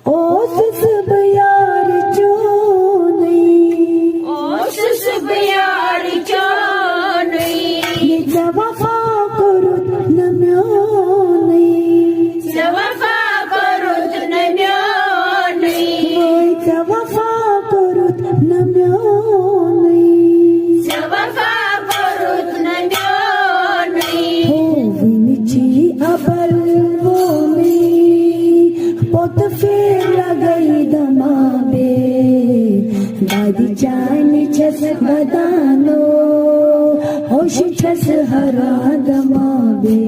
ओ सुसब यार जो नहीं, ओ सुसब यार जो नहीं, ये जवफा करुत न म्यो नहीं, जवफा करुत न म्यो नहीं, ओय जवफा करुत न म्यो नहीं, जवफा करुत न म्यो नहीं, हो विनची अबल वो में पोत फेर लगई दमाबे, दादी चानी छस बदानो, होश छस हरा दमाबे।